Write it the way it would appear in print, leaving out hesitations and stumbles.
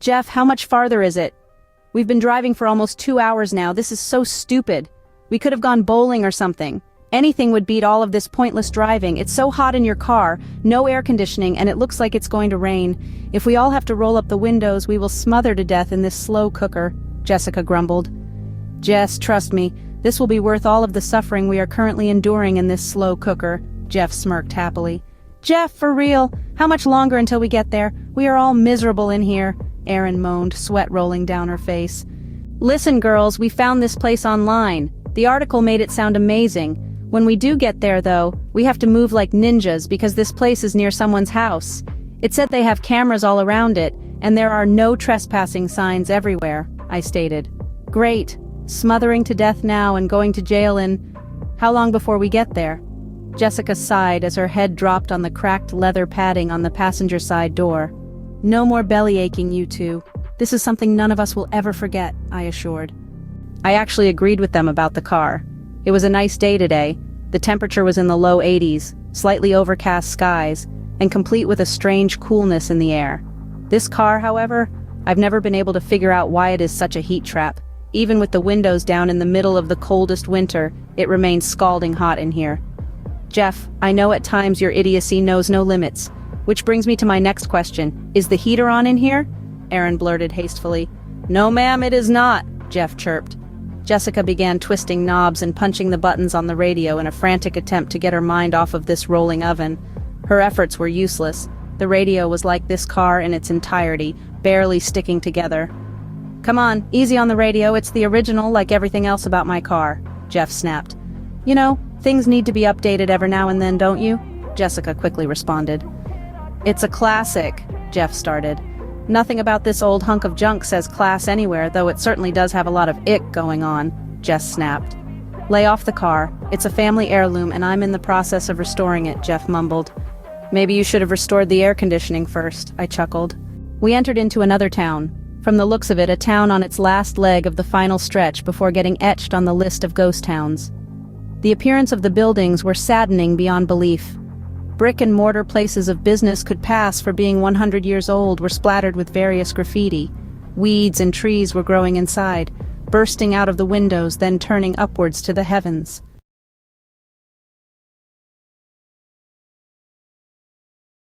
Jeff, how much farther is it? We've been driving for almost 2 hours now. This is so stupid. We could have gone bowling or something. Anything would beat all of this pointless driving. It's so hot in your car, no air conditioning, and it looks like it's going to rain. If we all have to roll up the windows, we will smother to death in this slow cooker, Jessica grumbled. Jess, trust me, this will be worth all of the suffering we are currently enduring in this slow cooker, Jeff smirked happily. Jeff, for real, how much longer until we get there? We are all miserable in here, Erin moaned, sweat rolling down her face. Listen, girls, we found this place online. The article made it sound amazing. When we do get there, though, we have to move like ninjas because this place is near someone's house. It said they have cameras all around it, and there are no trespassing signs everywhere, I stated. Great. Smothering to death now and going to jail in... How long before we get there? Jessica sighed as her head dropped on the cracked leather padding on the passenger side door. No more belly aching, you two. This is something none of us will ever forget, I assured. I actually agreed with them about the car. It was a nice day today. The temperature was in the low 80s, slightly overcast skies, and complete with a strange coolness in the air. This car, however, I've never been able to figure out why it is such a heat trap. Even with the windows down in the middle of the coldest winter, it remains scalding hot in here. Jeff, I know at times your idiocy knows no limits. Which brings me to my next question. Is the heater on in here? Erin blurted hastily. No ma'am, it is not, Jeff chirped. Jessica began twisting knobs and punching the buttons on the radio in a frantic attempt to get her mind off of this rolling oven. Her efforts were useless. The radio was like this car in its entirety, barely sticking together. Come on, easy on the radio, it's the original like everything else about my car, Jeff snapped. You know, things need to be updated every now and then, don't you? Jessica quickly responded. It's a classic, Jeff started. Nothing about this old hunk of junk says class anywhere, though it certainly does have a lot of ick going on, Jess snapped. Lay off the car. It's a family heirloom and I'm in the process of restoring it, Jeff mumbled. Maybe you should have restored the air conditioning first, I chuckled. We entered into another town. From the looks of it, a town on its last leg of the final stretch before getting etched on the list of ghost towns. The appearance of the buildings were saddening beyond belief. Brick-and-mortar places of business could pass for being 100 years old were splattered with various graffiti. Weeds and trees were growing inside, bursting out of the windows then turning upwards to the heavens.